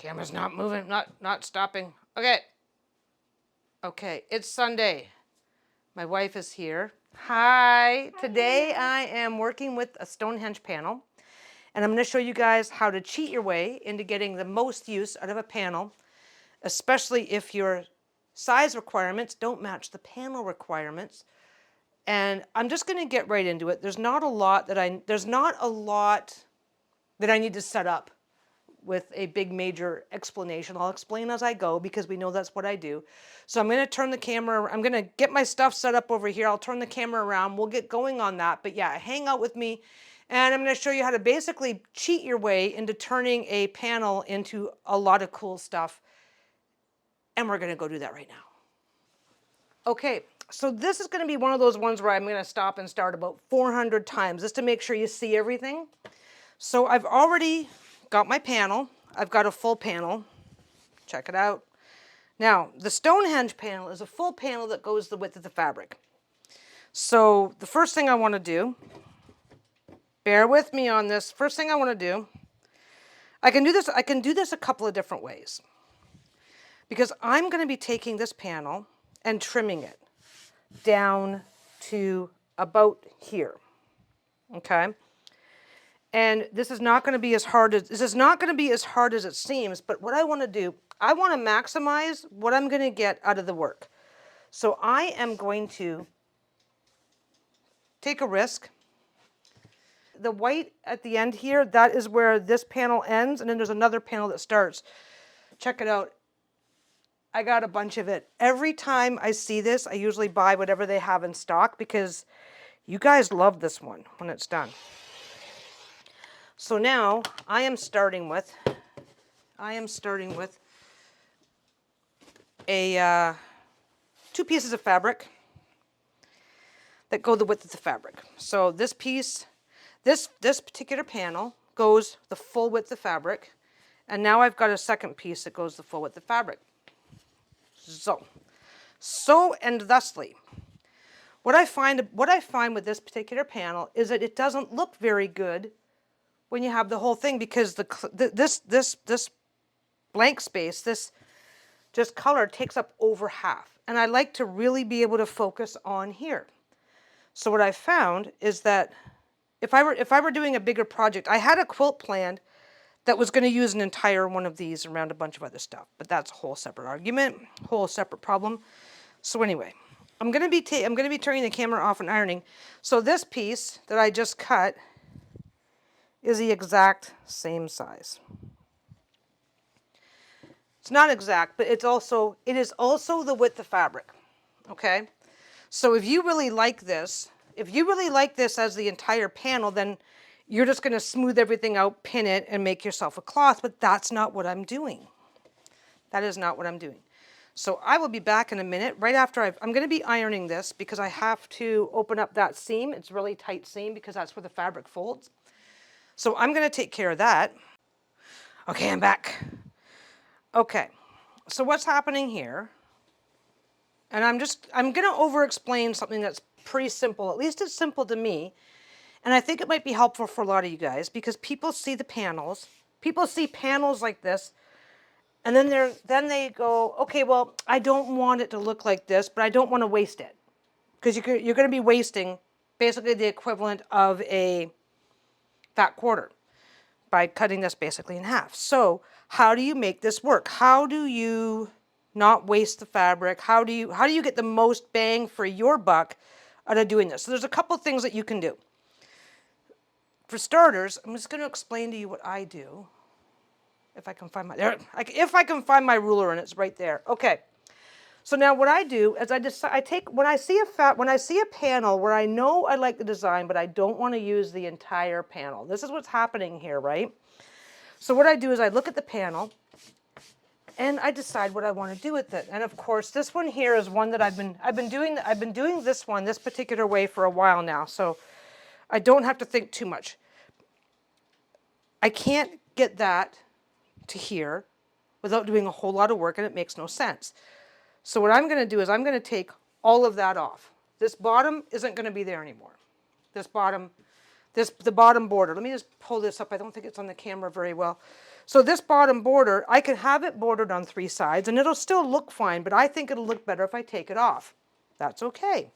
Camera's not moving, not stopping. Okay. Okay, it's Sunday. My wife is here. Hi. Today I am working with a Stonehenge panel, and I'm going to show you guys how to cheat your way into getting the most use out of a panel, especially if your size requirements don't match the panel requirements. And I'm just going to get right into it. There's not a lot that I need to set up with a big major explanation. I'll explain as I go because we know that's what I do. So I'm going to turn the camera, I'm going to get my stuff set up over here. I'll turn the camera around. We'll get going on that. But yeah, hang out with me and I'm going to show you how to basically cheat your way into turning a panel into a lot of cool stuff. And we're going to go do that right now. Okay, so this is going to be one of those ones where I'm going to stop and start about 400 times just to make sure you see everything. So I've already got my panel. I've got a full panel. Check it out. Now, the Stonehenge panel is a full panel that goes the width of the fabric. So the first thing I want to do, bear with me on this. First thing I want to do, I can do this a couple of different ways. Because I'm going to be taking this panel and trimming it down to about here. Okay? And this is not going to be as hard as it seems, but what I want to do, I want to maximize what I'm going to get out of the work. So I am going to take a risk. The white at the end here, that is where this panel ends, and then there's another panel that starts. Check it out. I got a bunch of it. Every time I see this, I usually buy whatever they have in stock because you guys love this one when it's done. So now I am starting with a 2 pieces of fabric that go the width of the fabric. So this piece, this particular panel goes the full width of fabric, and now I've got a second piece that goes the full width of fabric. So and thusly, what I find with this particular panel is that it doesn't look very good when you have the whole thing because this blank space, this just color takes up over half. And I like to really be able to focus on here. So what I found is that if I were doing a bigger project, I had a quilt planned that was going to use an entire one of these around a bunch of other stuff. But that's a whole separate argument, whole separate problem. So anyway, I'm going to be turning the camera off and ironing. So this piece that I just cut is the exact same size. It's not exact, but it is also the width of fabric. Okay? So if you really like this as the entire panel, then you're just going to smooth everything out, pin it, and make yourself a cloth, but that's not what I'm doing. That is not what I'm doing. So I will be back in a minute, right after I'm going to be ironing this because I have to open up that seam. It's a really tight seam because that's where the fabric folds. So I'm going to take care of that. Okay, I'm back. Okay, so what's happening here, and I'm going to over-explain something that's pretty simple. At least it's simple to me. And I think it might be helpful for a lot of you guys because people see the panels. People see panels like this, and then they go, okay, well, I don't want it to look like this, but I don't want to waste it. Because you're going to be wasting basically the equivalent of a fat quarter by cutting this basically in half. So how do you make this work? How do you not waste the fabric? How do you get the most bang for your buck out of doing this? So there's a couple things that you can do. For starters, I'm just going to explain to you what I do. If I can find my ruler, and it's right there. Okay. So now what I do is when I see a panel where I know I like the design, but I don't want to use the entire panel. This is what's happening here, right? So what I do is I look at the panel and I decide what I want to do with it. And of course, this one here is one that I've been doing this particular way for a while now. So I don't have to think too much. I can't get that to here without doing a whole lot of work, and it makes no sense. So what I'm going to do is I'm going to take all of that off. This bottom isn't going to be there anymore. This bottom the bottom border. Let me just pull this up. I don't think it's on the camera very well. So this bottom border, I can have it bordered on 3 sides and it'll still look fine, but I think it'll look better if I take it off. That's okay.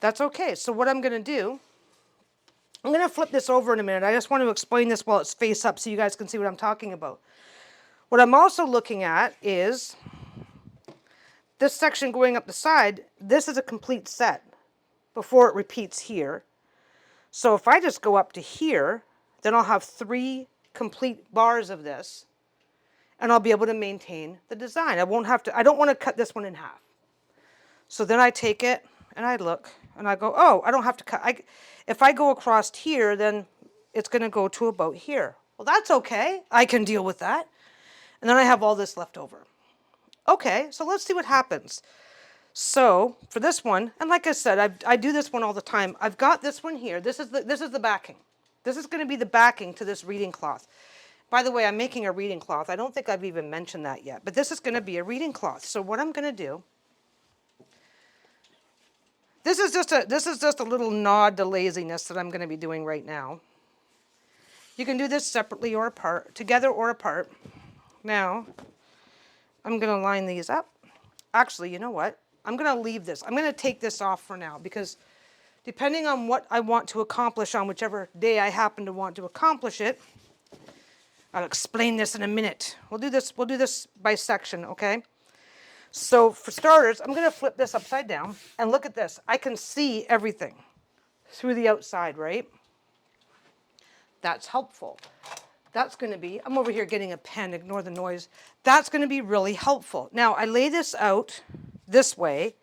That's okay. So what I'm going to do, I'm going to flip this over in a minute. I just want to explain this while it's face up so you guys can see what I'm talking about. What I'm also looking at is this section going up the side. This is a complete set before it repeats here. So if I just go up to here, then I'll have 3 complete bars of this and I'll be able to maintain the design. I won't have to, I don't want to cut this one in half. So then I take it and I look and I go, oh, I don't have to cut. If I go across here, then it's going to go to about here. Well, that's okay. I can deal with that. And then I have all this left over. Okay, so let's see what happens. So for this one, and like I said, I do this one all the time. I've got this one here. This is the backing. This is going to be the backing to this reading cloth. By the way, I'm making a reading cloth. I don't think I've even mentioned that yet, but this is going to be a reading cloth. So what I'm going to do, this is just a little nod to laziness that I'm going to be doing right now. You can do this separately or apart, together or apart. Now, I'm going to line these up. Actually, you know what? I'm going to leave this. I'm going to take this off for now because depending on what I want to accomplish on whichever day I happen to want to accomplish it, I'll explain this in a minute. We'll do this by section, okay? So for starters, I'm going to flip this upside down and look at this. I can see everything through the outside, right? That's helpful. That's going to be, I'm over here getting a pen, ignore the noise. That's going to be really helpful. Now I lay this out this way.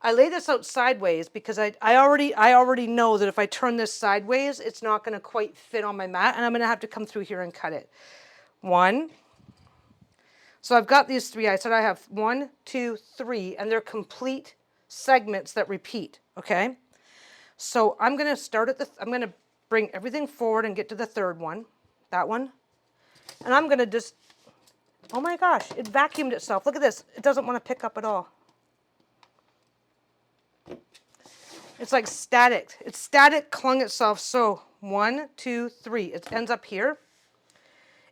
I lay this out sideways because I already know that if I turn this sideways, it's not going to quite fit on my mat and I'm going to have to come through here and cut it. 1. So I've got these 3. I said I have 1, 2, 3, and they're complete segments that repeat, okay? So I'm going to start at I'm going to bring everything forward and get to the 3rd one, that one. And I'm going to just, oh my gosh, it vacuumed itself. Look at this. It doesn't want to pick up at all. It's like static. It's static, clung itself. So 1, 2, 3. It ends up here.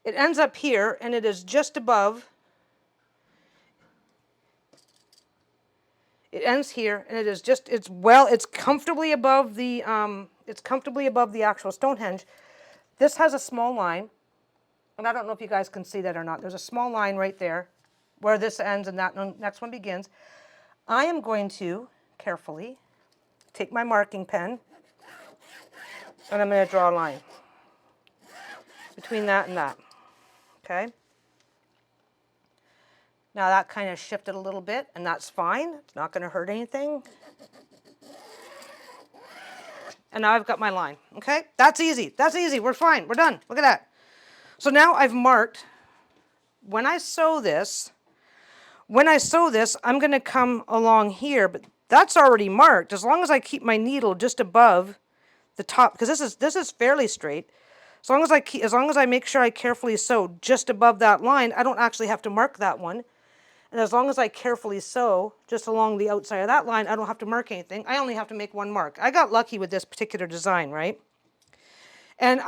It ends up here, and it is just above. It ends here, and it is just, it's comfortably above the, actual Stonehenge. This has a small line, and I don't know if you guys can see that or not. There's a small line right there where this ends and that next one begins. I am going to carefully take my marking pen, and I'm going to draw a line between that and that, okay? Now that kind of shifted a little bit, and that's fine. It's not going to hurt anything. And now I've got my line, okay? That's easy. That's easy. We're fine. We're done. Look at that. So now I've marked, when I sew this, I'm going to come along here, but that's already marked. As long as I keep my needle just above the top, because this is fairly straight. As long as I make sure I carefully sew just above that line, I don't actually have to mark that one. And as long as I carefully sew just along the outside of that line, I don't have to mark anything. I only have to make one mark. I got lucky with this particular design, right? And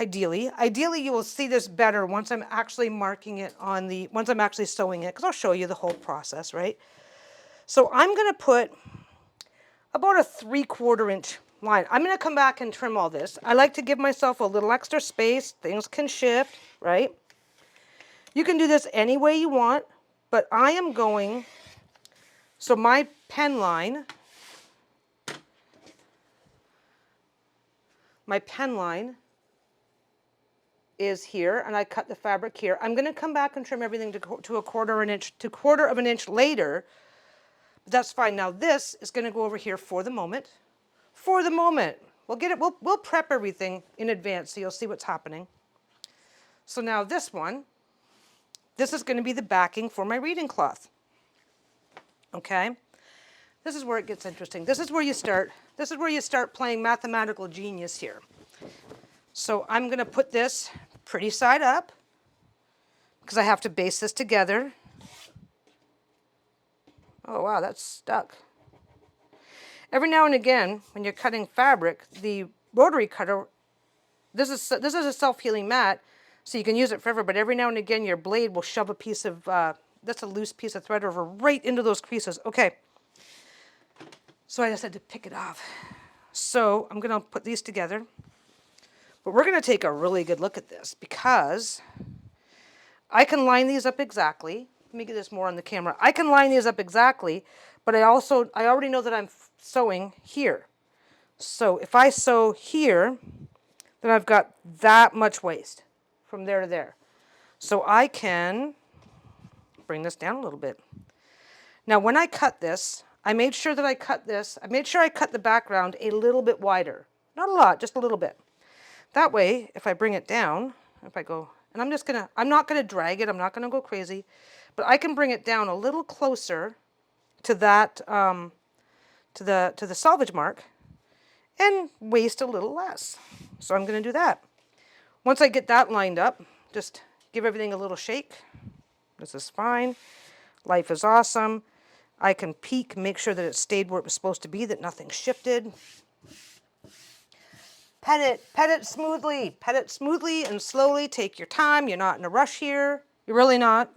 ideally you will see this better once I'm actually marking it once I'm actually sewing it, because I'll show you the whole process, right? So I'm going to put about a 3/4 inch line. I'm going to come back and trim all this. I like to give myself a little extra space. Things can shift, right? You can do this any way you want. But I am going, so my pen line is here, and I cut the fabric here. I'm going to come back and trim everything to 1/4 of an inch later. But that's fine. Now this is going to go over here for the moment. For the moment. We'll get it. We'll prep everything in advance so you'll see what's happening. So now this one. This is going to be the backing for my reading cloth. Okay? This is where it gets interesting. This is where you start playing mathematical genius here. So I'm going to put this pretty side up because I have to base this together. Oh wow, that's stuck. Every now and again, when you're cutting fabric, the rotary cutter, this is a self-healing mat, so you can use it forever, but every now and again your blade will shove a piece of, that's a loose piece of thread over right into those creases. Okay, so I just had to pick it off. So I'm going to put these together, but we're going to take a really good look at this because I can line these up exactly. Let me get this more on the camera. I can line these up exactly, but I already know that I'm sewing here. So if I sew here, then I've got that much waste from there to there. So I can bring this down a little bit. Now when I cut this, I made sure I cut the background a little bit wider. Not a lot, just a little bit. That way, if I bring it down, if I go, and I'm not gonna drag it, I'm not gonna go crazy, but I can bring it down a little closer to that, to the selvage mark, and waste a little less. So I'm gonna do that. Once I get that lined up, just give everything a little shake. This is fine. Life is awesome. I can peek, make sure that it stayed where it was supposed to be, that nothing shifted. Pet it smoothly and slowly. Take your time. You're not in a rush here. You're really not.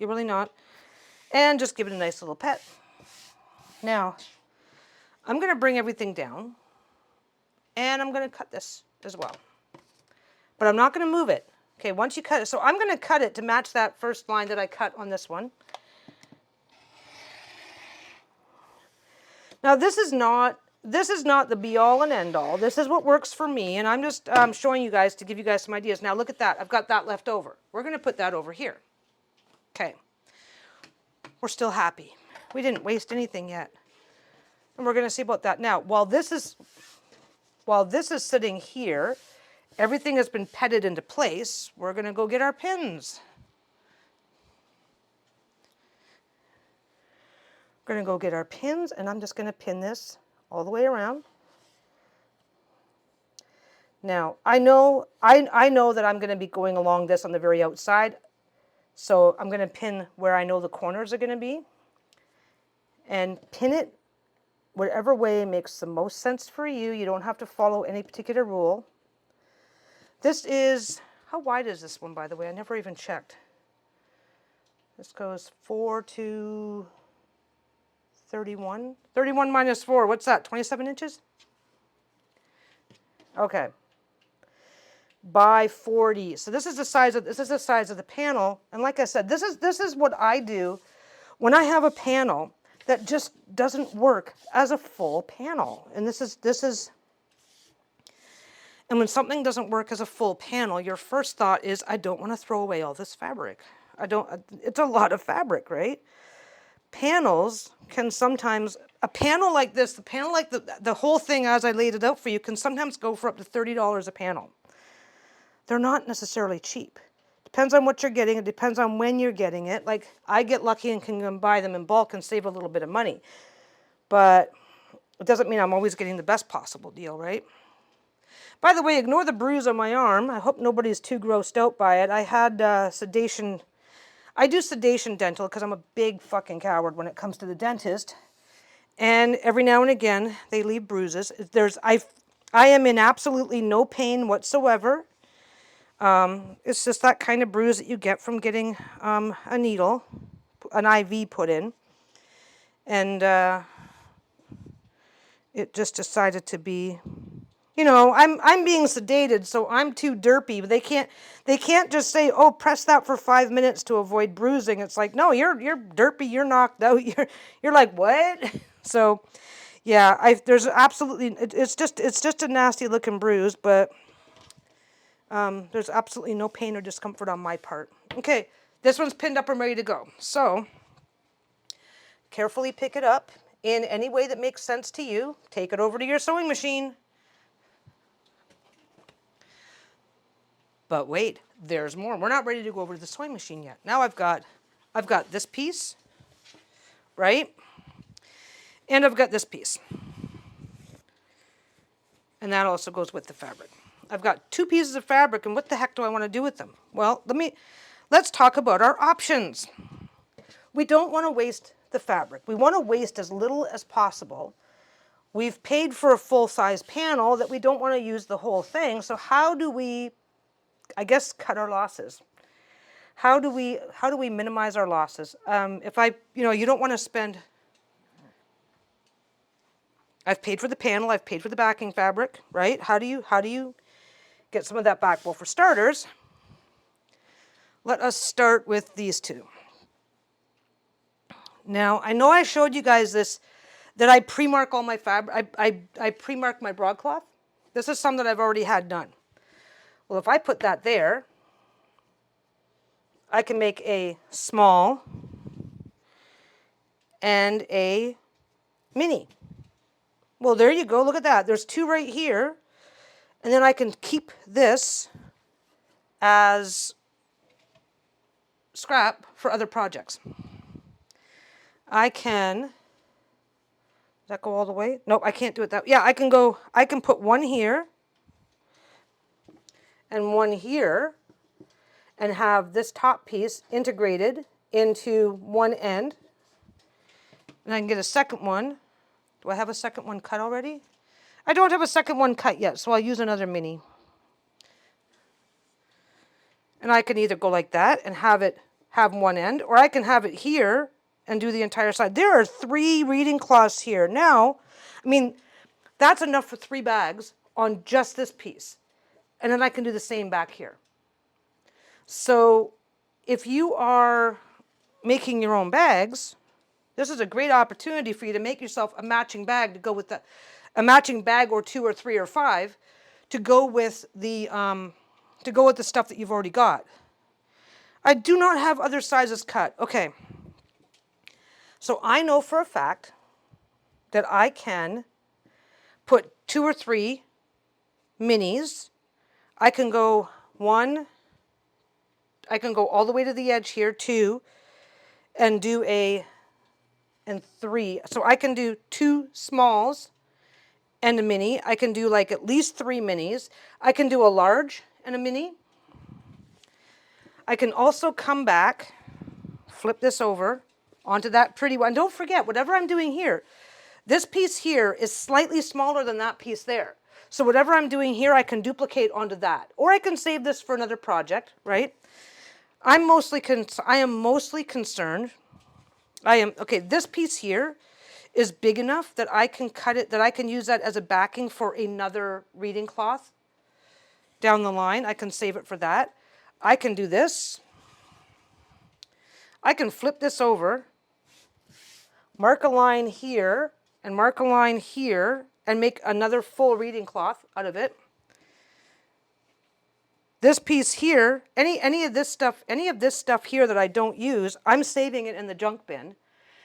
And just give it a nice little pet. Now, I'm going to bring everything down, and I'm going to cut this as well. But I'm not going to move it. Okay, once you cut it, so I'm going to cut it to match that first line that I cut on this one. Now this is not the be all and end all. This is what works for me, and I'm just showing you guys to give you guys some ideas. Now look at that. I've got that left over. We're going to put that over here. Okay. We're still happy. We didn't waste anything yet. And we're going to see about that now. While this is sitting here, everything has been petted into place. We're going to go get our pins. We're going to go get our pins, and I'm just going to pin this all the way around. Now, I know that I'm going to be going along this on the very outside, so I'm going to pin where I know the corners are going to be, and pin it whatever way makes the most sense for you. You don't have to follow any particular rule. This is, how wide is this one, by the way? I never even checked. This goes 4 to 31. 31 minus 4, what's that, 27 inches? Okay. By 40. So this is the size of the panel. And like I said, this is what I do when I have a panel that just doesn't work as a full panel. And and when something doesn't work as a full panel, your first thought is, I don't want to throw away all this fabric. It's a lot of fabric, right? Panels can sometimes, a panel like this, the whole thing as I laid it out for you, can sometimes go for up to $30 a panel. They're not necessarily cheap. Depends on what you're getting. It depends on when you're getting it. Like, I get lucky and can buy them in bulk and save a little bit of money. But it doesn't mean I'm always getting the best possible deal, right? By the way, ignore the bruise on my arm. I hope nobody's too grossed out by it. I had sedation. I do sedation dental because I'm a big fucking coward when it comes to the dentist. And every now and again, they leave bruises. I am in absolutely no pain whatsoever. It's just that kind of bruise that you get from getting a needle, an IV put in. And it just decided to be, you know, I'm being sedated, so I'm too derpy. But they can't just say, oh, press that for 5 minutes to avoid bruising. It's like, no, you're derpy, you're knocked out. You're like, what? So, yeah, there's absolutely, it's just a nasty looking bruise, but there's absolutely no pain or discomfort on my part. Okay, this one's pinned up and ready to go. So, carefully pick it up in any way that makes sense to you. Take it over to your sewing machine. But wait, there's more. We're not ready to go over to the sewing machine yet. Now I've got this piece, right? And I've got this piece. And that also goes with the fabric. I've got 2 pieces of fabric, and what the heck do I want to do with them? Well, let's talk about our options. We don't want to waste the fabric. We want to waste as little as possible we've paid for a full-size panel that we don't want to use the whole thing. So how do we, I guess, cut our losses? How do we minimize our losses? If you don't want to spend. I've paid for the panel. I've paid for the backing fabric, right? How do you get some of that back? Well, for starters, let us start with these two. Now, I know I showed you guys this, that I pre-mark all my fabric. I pre-mark my broadcloth. This is some that I've already had done. Well, if I put that there, I can make a small and a mini. Well, there you go. Look at that. There's two right here. And then I can keep this as scrap for other projects. I can, does that go all the way? Nope, I can't do it that way. Yeah, I can put one here and one here and have this top piece integrated into one end. And I can get a second one. Do I have a second one cut already? I don't have a second one cut yet, so I'll use another mini. And I can either go like that and have one end, or I can have it here and do the entire side. There are 3 reading cloths here. Now, I mean, that's enough for 3 bags on just this piece. And then I can do the same back here. So if you are making your own bags, this is a great opportunity for you to make yourself a matching bag to go with a matching bag or 2 or 3 or 5 to go with the stuff that you've already got. I do not have other sizes cut. Okay. So I know for a fact that I can put 2 or 3 minis. I can go all the way to the edge here, 2, and do and 3. So I can do 2 smalls and a mini. I can do like at least 3 minis. I can do a large and a mini. I can also come back, flip this over onto that pretty one. Don't forget, whatever I'm doing here, this piece here is slightly smaller than that piece there. So whatever I'm doing here, I can duplicate onto that. Or I can save this for another project, right? I am mostly concerned. Okay, this piece here is big enough that I can cut it, that I can use that as a backing for another reading cloth down the line. I can save it for that. I can do this. I can flip this over, mark a line here, and mark a line here, and make another full reading cloth out of it. This piece here, any of this stuff here that I don't use, I'm saving it in the junk bin.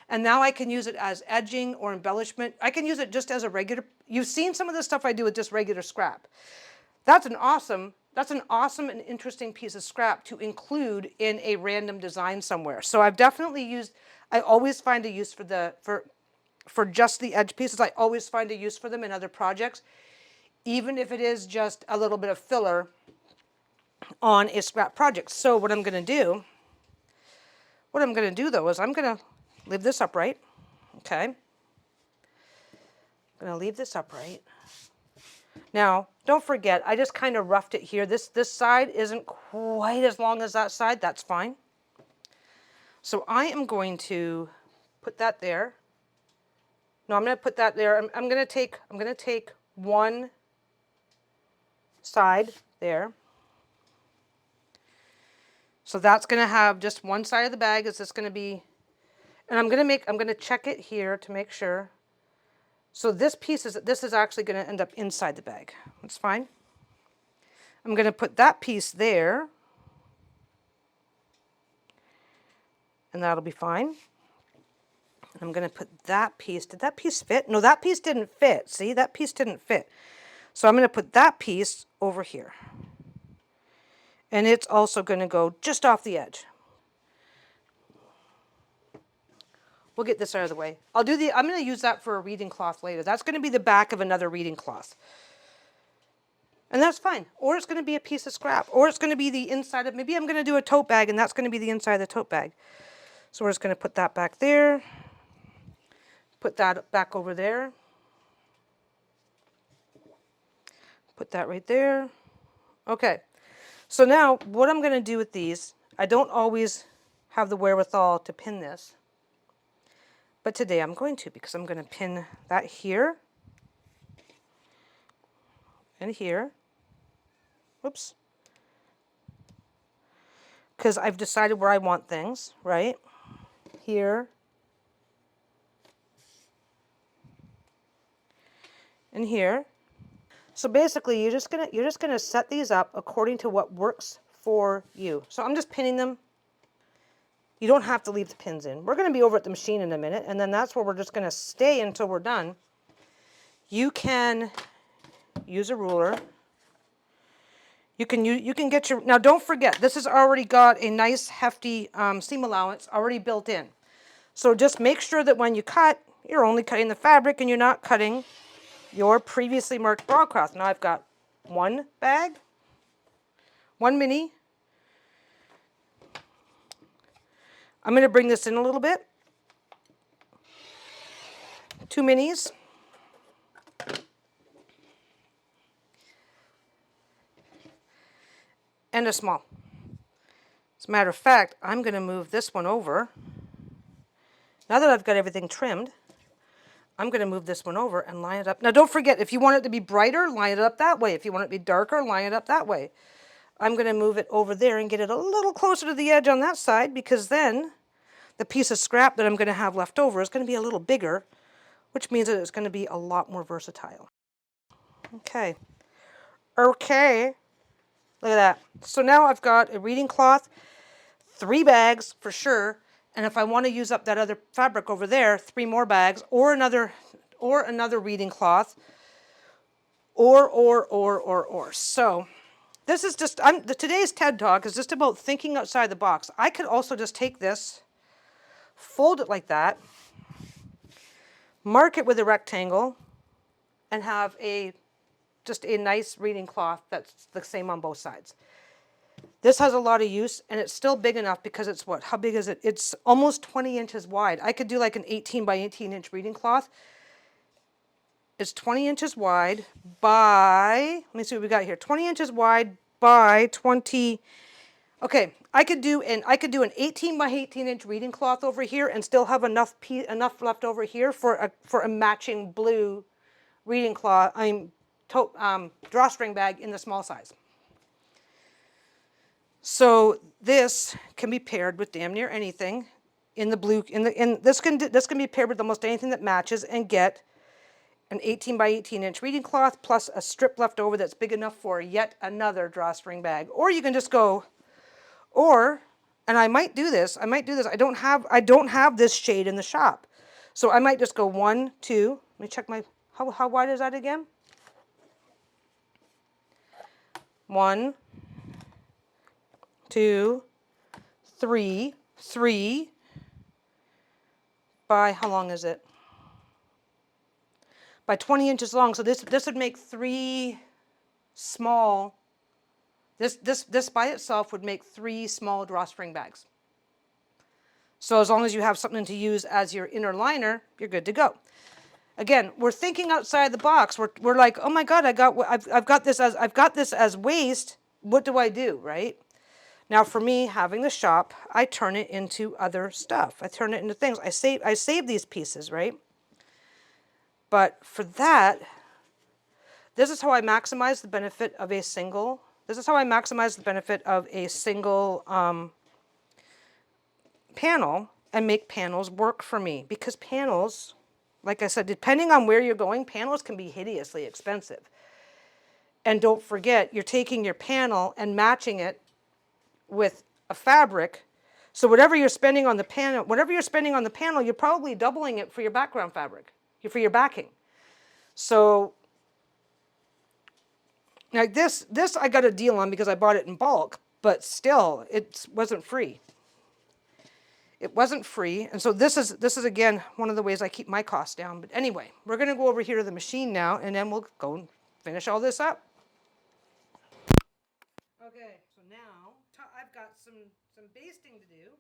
And now I can use it as edging or embellishment. I can use it just as a regular, you've seen some of the stuff I do with just regular scrap. That's an awesome and interesting piece of scrap to include in a random design somewhere. So I've definitely I always find a use for just the edge pieces. I always find a use for them in other projects, even if it is just a little bit of filler on a scrap project. So what I'm going to do though is I'm going to leave this upright. Okay. I'm going to leave this upright. Now, don't forget, I just kind of roughed it here. This side isn't quite as long as that side. That's fine. So I am going to put that there. No, I'm going to put that there. I'm going to take one side there. So that's going to have just one side of the bag. Is this going to be, and I'm going to check it here to make sure. So this is actually going to end up inside the bag. That's fine. I'm going to put that piece there. And that'll be fine. And I'm going to put that piece. Did that piece fit? No, that piece didn't fit. See, that piece didn't fit. So I'm going to put that piece over here. And it's also going to go just off the edge. We'll get this out of the way. I'm going to use that for a reading cloth later. That's going to be the back of another reading cloth. And that's fine. Or it's going to be a piece of scrap. Or it's going to be the inside of, maybe I'm going to do a tote bag and that's going to be the inside of the tote bag. So we're just going to put that back there. Put that back over there. Put that right there. Okay. So now what I'm going to do with these, I don't always have the wherewithal to pin this, but today I'm going to, because I'm going to pin that here and here. Whoops. Because I've decided where I want things, right? Here and here. So basically you're just gonna set these up according to what works for you. So I'm just pinning them. You don't have to leave the pins in. We're gonna be over at the machine in a minute, and then that's where we're just gonna stay until we're done. You can use a ruler. You can get your, now don't forget, this has already got a nice hefty seam allowance already built in. So just make sure that when you cut, you're only cutting the fabric and you're not cutting your previously marked broadcloth. Now I've got one bag, one mini. I'm going to bring this in a little bit. Two minis. And a small. As a matter of fact, I'm going to move this one over. Now that I've got everything trimmed, I'm going to move this one over and line it up. Now don't forget, if you want it to be brighter, line it up that way. If you want it to be darker, line it up that way. I'm going to move it over there and get it a little closer to the edge on that side, because then the piece of scrap that I'm going to have left over is going to be a little bigger, which means that it's going to be a lot more versatile. Okay. Okay. Look at that. So now I've got a reading cloth, 3 bags for sure, and if I want to use up that other fabric over there, 3 more bags, or another reading cloth, or. So this is just, today's TED Talk is just about thinking outside the box. I could also just take this, fold it like that, mark it with a rectangle, and have just a nice reading cloth that's the same on both sides. This has a lot of use, and it's still big enough because it's what? How big is it? It's almost 20 inches wide. I could do like an 18 by 18 inch reading cloth. It's 20 inches wide by, let me see what we got here. 20 inches wide by 20. Okay, I could do an 18 by 18 inch reading cloth over here and still have enough left over here for a matching blue reading cloth. Drawstring bag in the small size. So this can be paired with damn near anything in the blue. This can be paired with almost anything that matches, and get an 18 by 18 inch reading cloth plus a strip left over that's big enough for yet another drawstring bag. Or you can just go, and I might do this. I don't have this shade in the shop, so I might just go 1, 2. Let me check my, how wide is that again? 1, 2, 3, 3 by, how long is it? By 20 inches long. So this would make 3 small, this by itself would make 3 small drawstring bags. So as long as you have something to use as your inner liner, you're good to go. Again, we're thinking outside the box. We're like, oh my God, I've got this as waste. What do I do, right? Now for me, having the shop, I turn it into other stuff. I turn it into things. I save these pieces, right? But for that, this is how I maximize the benefit of a single. This is how I maximize the benefit of a single panel and make panels work for me. Because panels, like I said, depending on where you're going, panels can be hideously expensive. And don't forget, you're taking your panel and matching it with a fabric. So whatever you're spending on the panel, you're probably doubling it for your background fabric, for your backing. So like this I got a deal on because I bought it in bulk, but still it wasn't free. It wasn't free, and so this is again one of the ways I keep my costs down. But anyway, we're going to go over here to the machine now, and then we'll go and finish all this up. Okay, so now I've got some basting to do.